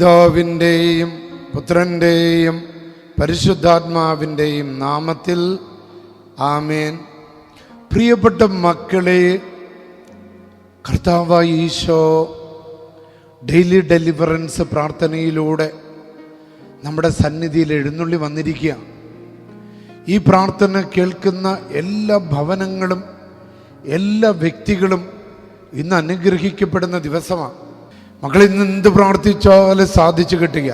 പിതാവിൻ്റെയും പുത്രൻ്റെയും പരിശുദ്ധാത്മാവിൻ്റെയും നാമത്തിൽ ആമേൻ. പ്രിയപ്പെട്ട മക്കളെ, കർത്താവായ ഈശോ ഡെയിലി ഡെലിവറൻസ് പ്രാർത്ഥനയിലൂടെ നമ്മുടെ സന്നിധിയിൽ എഴുന്നള്ളി വന്നിരിക്കുക. ഈ പ്രാർത്ഥന കേൾക്കുന്ന എല്ലാ ഭവനങ്ങളും എല്ലാ വ്യക്തികളും ഇന്ന് അനുഗ്രഹിക്കപ്പെടുന്ന ദിവസമാണ്. മക്കൾ, ഇന്ന് എന്ത് പ്രാർത്ഥിച്ചാലും സാധിച്ചു കിട്ടുക.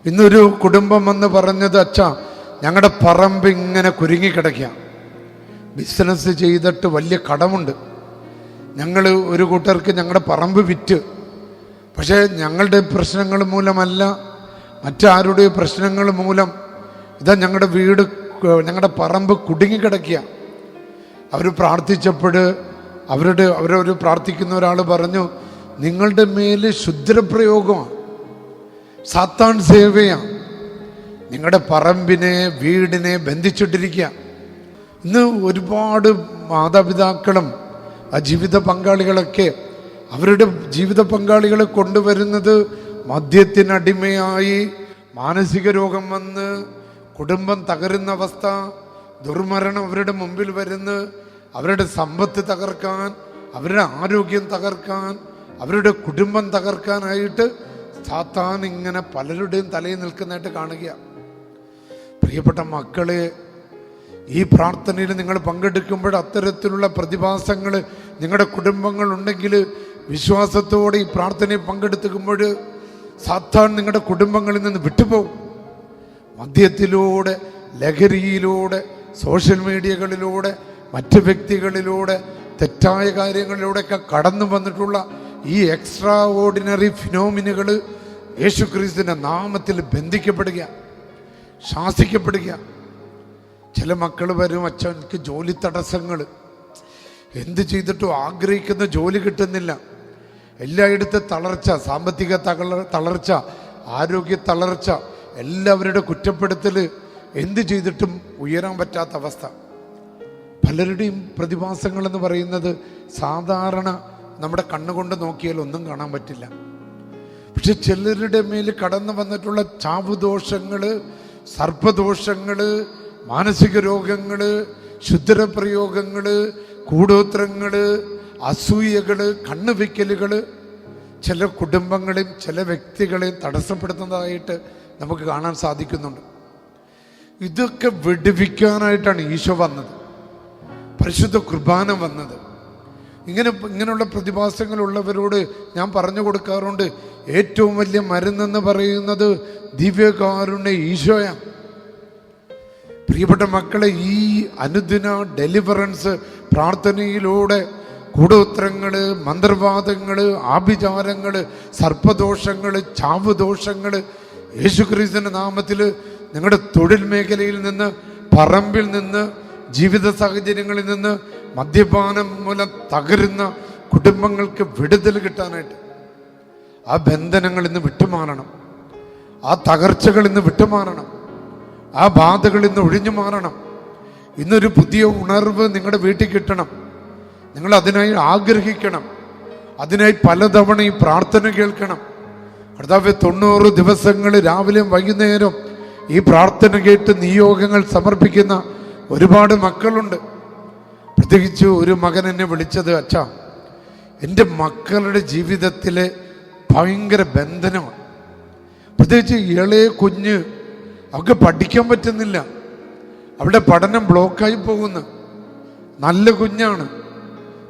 ഇന്നൊരു കുടുംബം വന്ന് പറഞ്ഞത്, അച്ഛാ, ഞങ്ങളുടെ പറമ്പ് ഇങ്ങനെ കുരുങ്ങിക്കിടക്കുക, ബിസിനസ് ചെയ്തിട്ട് വലിയ കടമുണ്ട്, ഞങ്ങൾ ഒരു കൂട്ടർക്ക് ഞങ്ങളുടെ പറമ്പ് വിറ്റ്, പക്ഷേ ഞങ്ങളുടെ പ്രശ്നങ്ങൾ മൂലമല്ല, മറ്റാരുടെ പ്രശ്നങ്ങൾ മൂലം ഇതാ ഞങ്ങളുടെ വീട്, ഞങ്ങളുടെ പറമ്പ് കുടുങ്ങിക്കിടക്കുക. അവർ പ്രാർത്ഥിച്ചപ്പോൾ അവരൊരു പ്രാർത്ഥിക്കുന്ന ഒരാൾ പറഞ്ഞു, നിങ്ങളുടെ മേൽ ശുദ്രപ്രയോഗമാണ്, സാത്താൻ സേവയാണ്, നിങ്ങളുടെ പറമ്പിനെ വീടിനെ ബന്ധിച്ചിട്ടിരിക്കുക. ഇന്ന് ഒരുപാട് മാതാപിതാക്കളും ജീവിത പങ്കാളികളൊക്കെ അവരുടെ ജീവിത പങ്കാളികളെ കൊണ്ടുവരുന്നത് മദ്യത്തിനടിമയായി മാനസിക രോഗം വന്ന് കുടുംബം തകരുന്ന അവസ്ഥ, ദുർമരണം അവരുടെ മുമ്പിൽ വരുന്ന് അവരുടെ സമ്പത്ത് തകർക്കാൻ, അവരുടെ ആരോഗ്യം തകർക്കാൻ, അവരുടെ കുടുംബം തകർക്കാനായിട്ട് സാത്താൻ ഇങ്ങനെ പലരുടെയും തലയിൽ നിൽക്കുന്നതായിട്ട് കാണുക. പ്രിയപ്പെട്ട മക്കളെ, ഈ പ്രാർത്ഥനയിൽ നിങ്ങൾ പങ്കെടുക്കുമ്പോൾ അത്തരത്തിലുള്ള പ്രതിഭാസങ്ങൾ നിങ്ങളുടെ കുടുംബങ്ങളുണ്ടെങ്കിൽ വിശ്വാസത്തോടെ ഈ പ്രാർത്ഥനയിൽ പങ്കെടുക്കുമ്പോൾ സാത്താൻ നിങ്ങളുടെ കുടുംബങ്ങളിൽ നിന്ന് വിട്ടുപോകും. മദ്യത്തിലൂടെ, ലഹരിയിലൂടെ, സോഷ്യൽ മീഡിയകളിലൂടെ, മറ്റ് വ്യക്തികളിലൂടെ, തെറ്റായ കാര്യങ്ങളിലൂടെയൊക്കെ കടന്നു വന്നിട്ടുള്ള ഈ എക്സ്ട്രാ ഓർഡിനറി ഫിനോമിനുകൾ യേശുക്രിസ്തുവിൻ്റെ നാമത്തിൽ ബന്ധിക്കപ്പെടുക, ശാസിക്കപ്പെടുക. ചില മക്കൾ വരും, അച്ഛൻ എനിക്ക് ജോലി തടസ്സങ്ങൾ, എന്ത് ചെയ്തിട്ടും ആഗ്രഹിക്കുന്ന ജോലി കിട്ടുന്നില്ല, എല്ലായിടത്തും തളർച്ച, സാമ്പത്തിക തളർച്ച, ആരോഗ്യ തളർച്ച, എല്ലാവരുടെ കുറ്റപ്പെടുത്തൽ, എന്ത് ചെയ്തിട്ടും ഉയരാൻ പറ്റാത്ത അവസ്ഥ. പലരുടെയും പ്രതിഭാസങ്ങളെന്ന് പറയുന്നത് സാധാരണ നമ്മുടെ കണ്ണുകൊണ്ട് നോക്കിയാൽ ഒന്നും കാണാൻ പറ്റില്ല. പക്ഷെ ചിലരുടെ മേൽ കടന്നു വന്നിട്ടുള്ള ചാവുദോഷങ്ങൾ, സർപ്പദോഷങ്ങൾ, മാനസിക രോഗങ്ങൾ, ശുദ്രപ്രയോഗങ്ങൾ, കൂടോത്രങ്ങൾ, അസൂയകൾ, കണ്ണുവെക്കലുകൾ ചില കുടുംബങ്ങളെയും ചില വ്യക്തികളെയും തടസ്സപ്പെടുത്തുന്നതായിട്ട് നമുക്ക് കാണാൻ സാധിക്കുന്നുണ്ട്. ഇതൊക്കെ വിടുവിക്കാനായിട്ടാണ് ഈശോ വന്നത്, പരിശുദ്ധ കുർബാന വന്നത്. ഇങ്ങനെയുള്ള പ്രതിഭാസങ്ങളുള്ളവരോട് ഞാൻ പറഞ്ഞു കൊടുക്കാറുണ്ട്, ഏറ്റവും വലിയ മരുന്നെന്ന് പറയുന്നത് ദിവ്യകാരുണ്യ ഈശോയാണ്. പ്രിയപ്പെട്ട മക്കളെ, ഈ അനുദിന ഡെലിവറൻസ് പ്രാർത്ഥനയിലൂടെ കൂടോത്രങ്ങൾ, മന്ത്രവാദങ്ങൾ, ആഭിചാരങ്ങൾ, സർപ്പദോഷങ്ങൾ, ചാവുദോഷങ്ങൾ യേശുക്രിസ്തുവിന്റെ നാമത്തിൽ നിങ്ങളുടെ തൊഴിൽ മേഖലയിൽ നിന്ന്, പറമ്പിൽ നിന്ന്, ജീവിത സാഹചര്യങ്ങളിൽ നിന്ന്, മദ്യപാനം മൂലം തകരുന്ന കുടുംബങ്ങൾക്ക് വിടുതൽ കിട്ടാനായിട്ട് ആ ബന്ധനങ്ങൾ ഇന്ന് വിട്ടുമാറണം, ആ തകർച്ചകൾ ഇന്ന് വിട്ടുമാറണം, ആ ബാധകൾ ഇന്ന് ഒഴിഞ്ഞു മാറണം. ഇന്നൊരു പുതിയ ഉണർവ് നിങ്ങളുടെ വീട്ടിൽ കിട്ടണം. നിങ്ങൾ അതിനായി ആഗ്രഹിക്കണം, അതിനായി പലതവണ ഈ പ്രാർത്ഥന കേൾക്കണം. കർത്താവേ, 90 ദിവസങ്ങൾ രാവിലെയും വൈകുന്നേരം ഈ പ്രാർത്ഥന കേട്ട് നിയോഗങ്ങൾ സമർപ്പിക്കുന്ന ഒരുപാട് മക്കളുണ്ട്. പ്രത്യേകിച്ച് ഒരു മകൻ എന്നെ വിളിച്ചത്, അച്ഛാ, എൻ്റെ മക്കളുടെ ജീവിതത്തിലെ ഭയങ്കര ബന്ധനമാണ്, പ്രത്യേകിച്ച് ഇളയ കുഞ്ഞ്, അവർക്ക് പഠിക്കാൻ പറ്റുന്നില്ല, അവിടെ പഠനം ബ്ലോക്കായി പോകുന്നു. നല്ല കുഞ്ഞാണ്,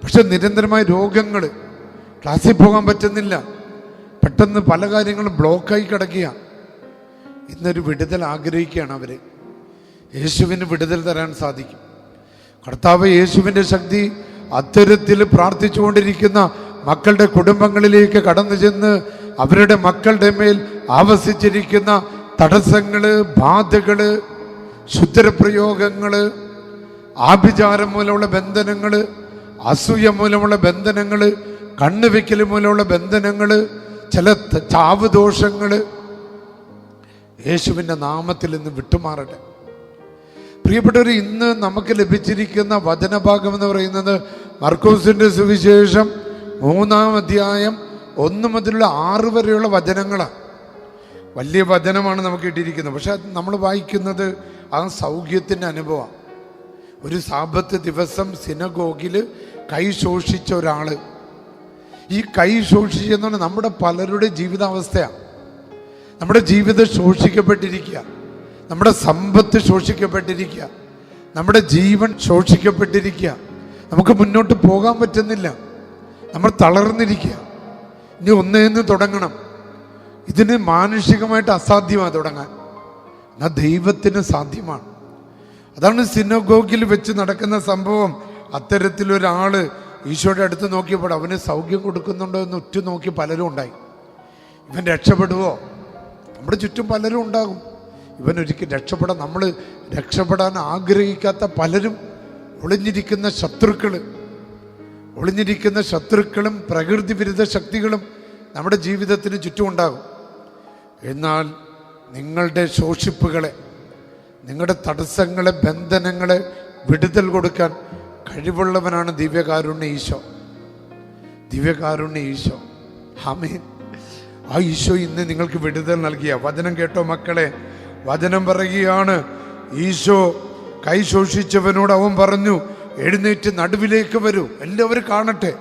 പക്ഷെ നിരന്തരമായ രോഗങ്ങൾ, ക്ലാസ്സിൽ പോകാൻ പറ്റുന്നില്ല, പെട്ടെന്ന് പല കാര്യങ്ങളും ബ്ലോക്കായി കിടക്കുക. ഇന്നൊരു വിടുതൽ ആഗ്രഹിക്കുകയാണ് അവർ. യേശുവിന് വിടുതൽ തരാൻ സാധിക്കും. കർത്താവ് യേശുവിൻ്റെ ശക്തി അത്തരത്തിൽ പ്രാർത്ഥിച്ചുകൊണ്ടിരിക്കുന്ന മക്കളുടെ കുടുംബങ്ങളിലേക്ക് കടന്നു ചെന്ന് അവരുടെ മക്കളുടെ മേൽ ആവസിച്ചിരിക്കുന്ന തടസ്സങ്ങൾ, ബാധകൾ, ശുദ്രപ്രയോഗങ്ങൾ, ആഭിചാരം മൂലമുള്ള ബന്ധനങ്ങൾ, അസൂയ മൂലമുള്ള ബന്ധനങ്ങൾ, കണ്ണുവെക്കൽ മൂലമുള്ള ബന്ധനങ്ങൾ, ചില ചാവുദോഷങ്ങൾ യേശുവിൻ്റെ നാമത്തിൽ നിന്ന് വിട്ടുമാറട്ടെ. പ്രിയപ്പെട്ടവർ, ഇന്ന് നമുക്ക് ലഭിച്ചിരിക്കുന്ന വചനഭാഗം എന്ന് പറയുന്നത് മർക്കോസിന്റെ സുവിശേഷം 3-ാം അധ്യായം 1 മുതലുള്ള 6 വരെയുള്ള വചനങ്ങളാണ്. വലിയ വചനമാണ് നമുക്ക് കിട്ടിയിരിക്കുന്നത്. പക്ഷെ നമ്മൾ വായിക്കുന്നത് ആ സൗഖ്യത്തിൻ്റെ അനുഭവമാണ്. ഒരു സാബത്ത് ദിവസം സിനഗോഗിൽ കൈ ശോഷിച്ച ഒരാൾ, ഈ കൈ ശോഷിച്ചെന്നാണ് നമ്മുടെ പലരുടെ ജീവിതാവസ്ഥയാണ്. നമ്മുടെ ജീവിതം ശോഷിക്കപ്പെട്ടിരിക്കുക, നമ്മുടെ സമ്പത്ത് ശോഷിക്കപ്പെട്ടിരിക്കുക, നമ്മുടെ ജീവൻ ശോഷിക്കപ്പെട്ടിരിക്കുക. നമുക്ക് മുന്നോട്ട് പോകാൻ പറ്റുന്നില്ല, നമ്മൾ തളർന്നിരിക്കുക. ഇനി ഒന്നേന്ന് തുടങ്ങണം. ഇതിന് മാനുഷികമായിട്ട് അസാധ്യമാണ് തുടങ്ങാൻ, എന്നാൽ ദൈവത്തിന് സാധ്യമാണ്. അതാണ് സിനഗോഗിൽ വെച്ച് നടക്കുന്ന സംഭവം. അത്തരത്തിലൊരാൾ ഈശോയുടെ അടുത്ത് നോക്കിയപ്പോൾ അവന് സൗഖ്യം കൊടുക്കുന്നുണ്ടോ എന്ന് ഉറ്റുനോക്കി പലരും ഉണ്ടായി. ഇവൻ രക്ഷപ്പെടുവോ? നമ്മുടെ ചുറ്റും പലരും ഉണ്ടാകും. ഇവൻ ഒരിക്കലും രക്ഷപ്പെടാൻ, നമ്മൾ രക്ഷപ്പെടാൻ ആഗ്രഹിക്കാത്ത പലരും ഒളിഞ്ഞിരിക്കുന്ന ശത്രുക്കളും പ്രകൃതി വിരുദ്ധ ശക്തികളും നമ്മുടെ ജീവിതത്തിന് ചുറ്റും ഉണ്ടാകും. എന്നാൽ നിങ്ങളുടെ ശോഷിപ്പുകളെ, നിങ്ങളുടെ തടസ്സങ്ങളെ, ബന്ധനങ്ങളെ വിടുതൽ കൊടുക്കാൻ കഴിവുള്ളവനാണ് ദിവ്യകാരുണ്യ ഈശോ. ആമേൻ. ആ ഈശോ ഇന്ന് നിങ്ങൾക്ക് വിടുതൽ നൽകിയ വചനം കേട്ടോ മക്കളെ. വചനം പറയുകയാണ്, ഈശോ കൈ ശോഷിച്ചവനോട് അവൻ പറഞ്ഞു, എഴുന്നേറ്റ് നടുവിലേക്ക് വരൂ, എല്ലാവരും കാണട്ടെ.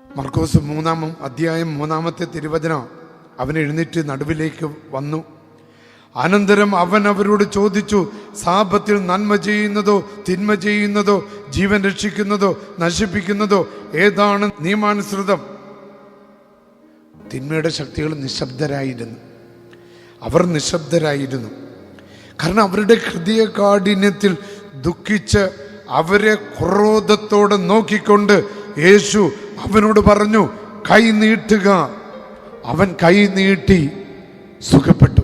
മർക്കോസ് 3-ാം അധ്യായം 3-ാമത്തെ തിരുവചനം. അവൻ എഴുന്നേറ്റ് നടുവിലേക്ക് വന്നു. അനന്തരം അവൻ അവരോട് ചോദിച്ചു, സാപത്തിൽ നന്മ ചെയ്യുന്നതോ തിന്മ ചെയ്യുന്നതോ, ജീവൻ രക്ഷിക്കുന്നതോ നശിപ്പിക്കുന്നതോ ഏതാണ് നിയമാനുസൃതം? തിന്മയുടെ ശക്തികൾ നിശബ്ദരായിരുന്നു. കാരണം അവരുടെ ഹൃദയകാഠിന്യത്തിൽ ദുഃഖിച്ച് അവരെ ക്രോധത്തോടെ നോക്കിക്കൊണ്ട് യേശു അവനോട് പറഞ്ഞു, കൈ നീട്ടുക. അവൻ കൈ നീട്ടി സുഖപ്പെട്ടു.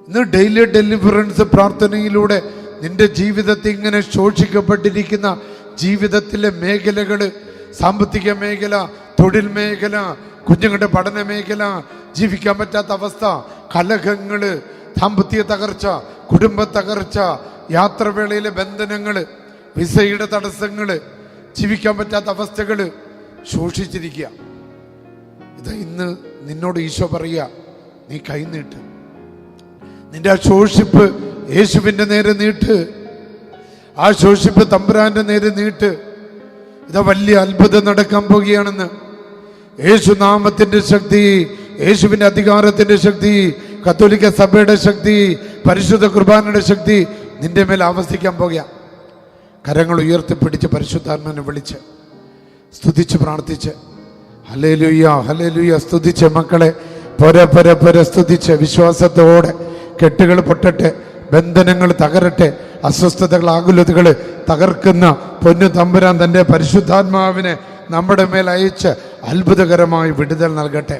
ഇന്ന് ഡെയിലി ഡെലിവറൻസ് പ്രാർത്ഥനയിലൂടെ നിന്റെ ജീവിതത്തിൽ ഇങ്ങനെ ശോഷിക്കപ്പെട്ടിരിക്കുന്ന ജീവിതത്തിലെ മേഖലകൾ, സാമ്പത്തിക മേഖല, തൊഴിൽ മേഖല, കുഞ്ഞുങ്ങളുടെ പഠന മേഖല, ജീവിക്കാൻ പറ്റാത്ത അവസ്ഥ, കലഹങ്ങള്, സാമ്പത്തിക തകർച്ച, കുടുംബ തകർച്ച, യാത്രവേളയിലെ ബന്ധനങ്ങൾ, വിസയുടെ തടസ്സങ്ങൾ, ജീവിക്കാൻ പറ്റാത്ത അവസ്ഥകൾ, ശോഷിച്ചിരിക്കുക. ഇതാ ഇന്ന് നിന്നോട് ഈശോ പറയുക, നീ കൈ നീട്ട്. നിന്റെ ആ ശോഷിപ്പ് യേശുവിൻ്റെ നേരെ നീട്ട്. ആ ശോഷിപ്പ് തമ്പുരാന്റെ നേരെ നീട്ട്. ഇതാ വലിയ അത്ഭുതം നടക്കാൻ പോകുകയാണെന്ന്. യേശുനാമത്തിന്റെ ശക്തി, യേശുവിന്റെ അധികാരത്തിന്റെ ശക്തി, കത്തോലിക്ക സഭയുടെ ശക്തി, പരിശുദ്ധ കുർബാനയുടെ ശക്തി നിന്റെ മേൽ ആവസിക്കാൻ പോകുക. കരങ്ങൾ ഉയർത്തിപ്പിടിച്ച് പരിശുദ്ധാത്മാവിനെ വിളിച്ച് സ്തുതിച്ച് പ്രാർത്ഥിച്ച് ഹല്ലേലൂയ ഹല്ലേലൂയ സ്തുതിച്ച് മക്കളെ പൊര സ്തുതിച്ച് വിശ്വാസത്തോടെ കെട്ടുകൾ പൊട്ടട്ടെ, ബന്ധനങ്ങൾ തകരട്ടെ, അസ്വസ്ഥതകൾ ആകുലതകൾ തകർക്കുന്ന പൊന്നു തമ്പുരാൻ തൻ്റെ പരിശുദ്ധാത്മാവിനെ നമ്മുടെ മേൽ അയച്ച് അത്ഭുതകരമായി വിടുതൽ നൽകട്ടെ.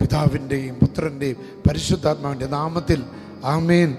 പിതാവിൻ്റെയും പുത്രൻ്റെയും പരിശുദ്ധാത്മാവിൻ്റെ നാമത്തിൽ ആമേൻ.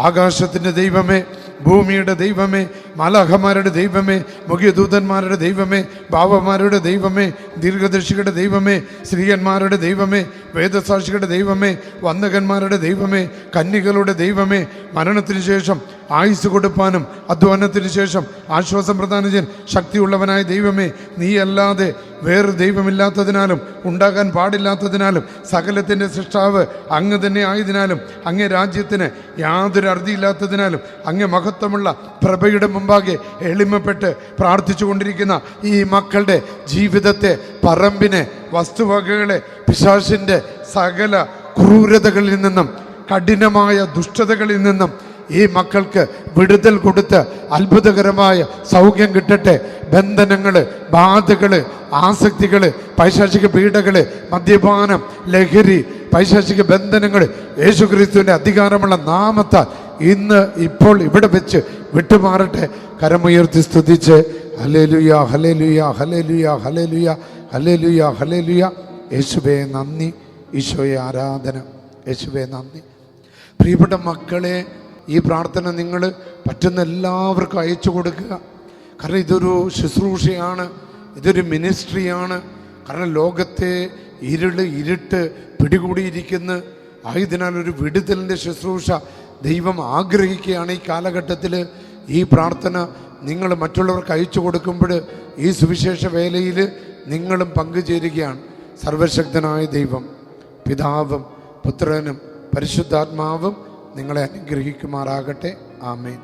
ആകാശത്തിൻ്റെ ദൈവമേ, ഭൂമിയുടെ ദൈവമേ, മാലാഖമാരുടെ ദൈവമേ, മുഖ്യദൂതന്മാരുടെ ദൈവമേ, ബാവമാരുടെ ദൈവമേ, ദീർഘദർശികളുടെ ദൈവമേ, സ്ത്രീയന്മാരുടെ ദൈവമേ, വേദസാക്ഷികളുടെ ദൈവമേ, വന്ദകന്മാരുടെ ദൈവമേ, കന്യകളുടെ ദൈവമേ, മരണത്തിന് ശേഷം ആയുസ് കൊടുപ്പാനും അധ്വാനത്തിന് ശേഷം ആശ്വാസം പ്രദാനം ചെയ്യാൻ ശക്തിയുള്ളവനായ ദൈവമേ, നീയല്ലാതെ വേറെ ദൈവമില്ലാത്തതിനാലും ഉണ്ടാകാൻ പാടില്ലാത്തതിനാലും സകലത്തിൻ്റെ സൃഷ്ടാവ് അങ്ങ് തന്നെ ആയതിനാലും അങ്ങേ രാജ്യത്തിന് യാതൊരു അറുതിയില്ലാത്തതിനാലും അങ്ങേ മഹത്വമുള്ള പ്രഭയുടെ മുമ്പാകെ എളിമപ്പെട്ട് പ്രാർത്ഥിച്ചു കൊണ്ടിരിക്കുന്ന ഈ മക്കളുടെ ജീവിതത്തെ, പറമ്പിനെ, വസ്തുവകകളെ പിശാചിൻ്റെ സകല ക്രൂരതകളിൽ നിന്നും കഠിനമായ ദുഷ്ടതകളിൽ നിന്നും ഈ മക്കൾക്ക് വിടുതൽ കൊടുത്ത് അത്ഭുതകരമായ സൗഖ്യം കിട്ടട്ടെ. ബന്ധനങ്ങള്, ബാധകള്, ആസക്തികള്, പൈശാചിക പീഡകള്, മദ്യപാനം, ലഹരി, പൈശാചിക ബന്ധനങ്ങൾ യേശുക്രിസ്തുവിൻ്റെ അധികാരമുള്ള നാമത്താൽ ഇന്ന് ഇപ്പോൾ ഇവിടെ വെച്ച് വിട്ടുമാറട്ടെ. കരമുയർത്തി സ്തുതിച്ച് hallelujah hallelujah hallelujah hallelujah hallelujah hallelujah. യേശുവേ നന്ദി, ഈശോയെ ആരാധന, യേശുവേ നന്ദി. പ്രിയപ്പെട്ട മക്കളെ, ഈ പ്രാർത്ഥന നിങ്ങൾ പറ്റുന്ന എല്ലാവർക്കും അയച്ചു കൊടുക്കുക. കാരണം ഇതൊരു ശുശ്രൂഷയാണ്, ഇതൊരു മിനിസ്ട്രിയാണ്. കാരണം ലോകത്തെ ഇരുട്ട് പിടികൂടിയിരിക്കുന്ന ആയതിനാൽ ഒരു വിടുതലിൻ്റെ ശുശ്രൂഷ ദൈവം ആഗ്രഹിക്കുകയാണ് ഈ കാലഘട്ടത്തിൽ. ഈ പ്രാർത്ഥന നിങ്ങൾ മറ്റുള്ളവർക്ക് അയച്ചു കൊടുക്കുമ്പോൾ ഈ സുവിശേഷ വേലയിൽ നിങ്ങളും പങ്കുചേരുകയാണ്. സർവശക്തനായ ദൈവം, പിതാവും പുത്രനും പരിശുദ്ധാത്മാവും നിങ്ങളെ അനുഗ്രഹിക്കുമാറാകട്ടെ. ആമേൻ.